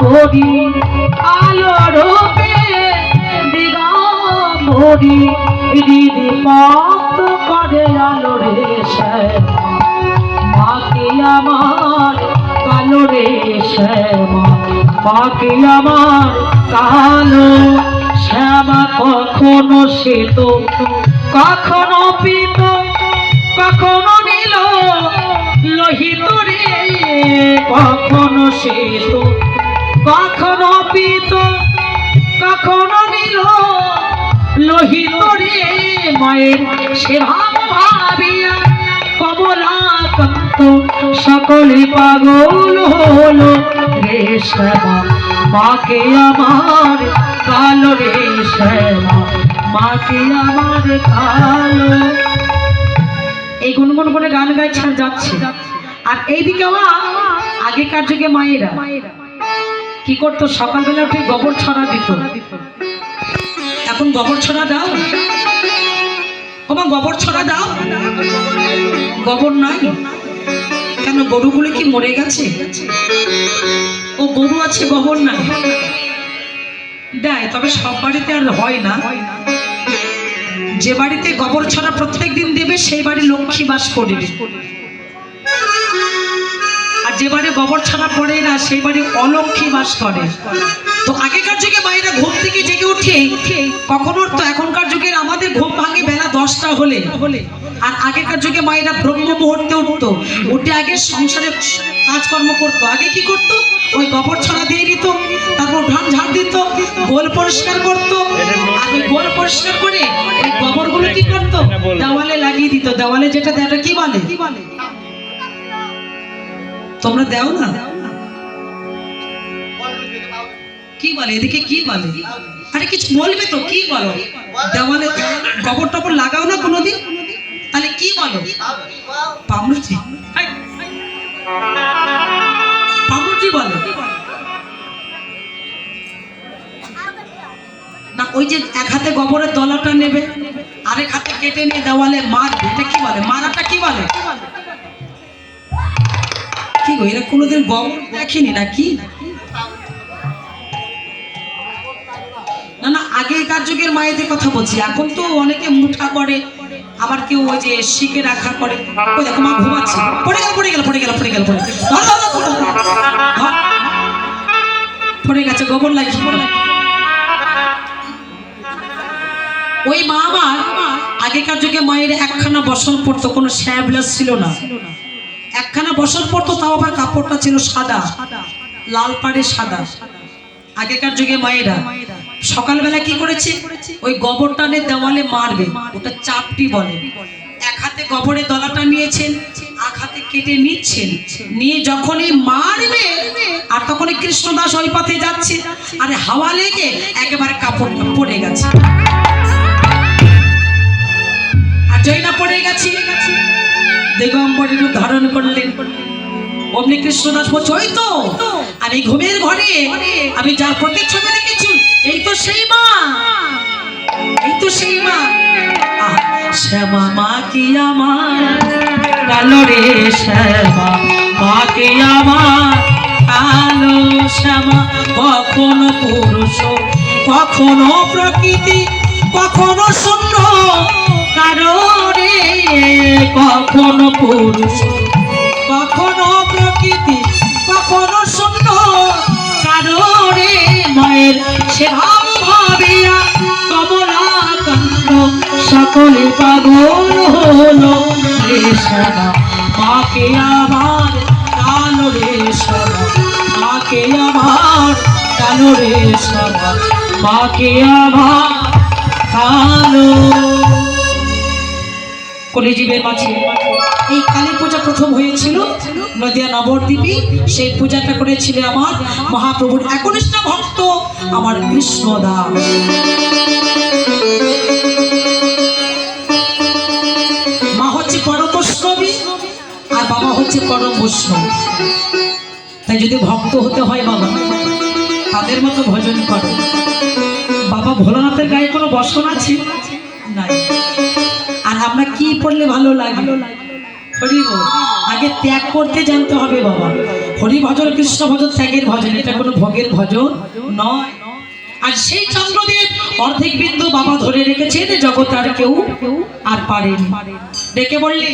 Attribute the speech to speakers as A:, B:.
A: করি আলো রূপে দিগম্বরী দিদি ভক্ত করে আলো রে শ্যামা মাকে আমার কালো রে শ্যামা মাকে আমার কালো শ্যামা কখনো শ্বেত কখনো পীত কখনো নীল লোহিত রে কখনো শ্বেত কখনো পীত কখনো নীল লোহিত রে মায়ের সেবা ভাবিয়া কমলাকান্ত সকলে পাগল হলো রে শ্যামা মাকে আমার কালো রে শ্যামা মাকে আমার কালো। এই গুনগুন করে গান গাইছেন যাচ্ছে। আর এইদিকে আগেকার যুগে মায়েরা কি করতো, সকালবেলা উঠে গোবর ছড়া দিত। এখন গোবর ছড়া দাও, গোবর ছড়া দাও, গোবর নাই কেন? গরুগুলো কি মরে গেছে? ও গরু আছে, গোবর নাই। দেয়, তবে সব বাড়িতে আর হয় না। যে বাড়িতে গোবর ছড়া প্রত্যেক দিন দেবে সেই বাড়ি লক্ষ্মী বাস করবে, আর যে বাড়ি গোবর ছড়া পড়ে না সেই বাড়ি অলক্ষ্মী বাস করে। তো আগেকার যুগে মায়েরা ঘুম থেকে জেগে উঠে কখন উঠতো, এখনকার যুগের আমাদের ঘুম ভাঙে বেলা 10টা হলে। আর আগেকার যুগে মায়েরা ব্রহ্ম মুহূর্তে উঠতো, উঠে আগে সংসারে কাজকর্ম করতো। আগে কি করতো, ওই গোবর ছড়া দিয়ে দিত, তারপর ধান ঝাড় দিত, গোল পরিষ্কার করতো। আর ওই গোল পরিষ্কার করে ওই গোবরগুলো কি করতো, দেওয়ালে লাগিয়ে দিত। দেওয়ালে যেটা দেওয়াটা কি বলে, তোমরা দেও না, কি বলে এদিকে, কি বলে? আরে কিছু বলবে তো, কি বলো? দেওয়ালে গোবর টবর লাগাও না কোনোদিন, তাহলে কি বলো? পামরুচি, পামরুচি বলে না। ওই যে এক হাতে গোবরের দলাটা নেবে, আরেক হাতে কেটে নিয়ে দেওয়ালে মারবে, এটা কি বলে? মারাটা কি বলে? কি গো, এরা কোনোদিন গোবর দেখেনি নাকি? না না, আগেকার যুগের মায়েদের কথা বলছি। এখন তো অনেকে মুঠা করে, আবার কেউ ওই যে শিখে রাখা করে। ওই দেখো মা ঘুমাচ্ছে, পড়ে গেল পড়ে গেল পড়ে গেল পড়ে গেল পড়ে গেছে, গোবর লাগিয়ে। ওই মা আমার আগেকার যুগে মায়ের একখানা বসন পড়তো, কোনো শ্যাবলাস ছিল না। একখানা বসন পড়তো, তাও আবার কাপড়টা ছিল সাদা, লাল পাড়ে সাদা। আগেকার যুগে মায়েরা সকালবেলা কি করেছে, ওই গোবর টানে দেওয়ালে মারবে, ওটা চাপটি বলে। এক হাতে গোবরের দলাটা নিয়েছেন, এক হাতে কেটে নিচ্ছেন, নিয়ে যখনই মারবে আর তখনই কৃষ্ণদাস ওই পথে যাচ্ছে, আরে হাওয়া লেগে একেবারে কাপড়টা পড়ে গেছে। আর যেই না পড়ে গেছে, দিগম্বরী রূপ ধারণ করলেন। অমনি কৃষ্ণদাস বলছে, ওই তো আমি ঘুমের ঘরে আমি যার প্রতিচ্ছবি দেখেছি, এই তো সেই মা, এই তো সেই মা। শ্যামা মা কি আমার কালো রে শ্যামা মা কি আমার কালো শ্যামা। কখনো পুরুষ কখনো প্রকৃতি কখনো শূন্য কারো রে, কখনো পুরুষ কখনো প্রকৃতি কখনো শূন্য কারো রে। মায়ের সেবা ভাবিয়া কমলাকান্ত সকলে পাগল হলো রে শ্যামা মাকে আমার কালো রে শ্যামা মাকে আমার কালো রে শ্যামা মাকে আমার কালো। কলিযুগের মাঝে এই কালী পূজা প্রথম হয়েছিল নদিয়া নবদ্বীপে। সেই পূজাটা করেছিল আমার মহাপ্রভুর একনিষ্ঠ ভক্ত আমার কৃষ্ণদাস। মা হচ্ছে পরম বৈষ্ণবী আর বাবা হচ্ছে পরম বৈষ্ণব। তাই যদি ভক্ত হতে হয় বাবা, তাদের মতো ভজন করো। বাবা ভোলানাথের গায়ে কোনো বসন আছে নাই। আর আমরা কি পড়লে ভালো লাগে, হরি বল। আগে ত্যাগ করতে জানতে হবে বাবা। হরি ভজন কৃষ্ণ ভজন ত্যাগের ভজন, এটা কোনো ভোগের ভজন নয়। আর সেই চন্দ্রদেব অর্ধেক বিন্দু বাবা ধরে রেখেছেন, জগতে আর কেউ আর পারেনি। ডেকে বললে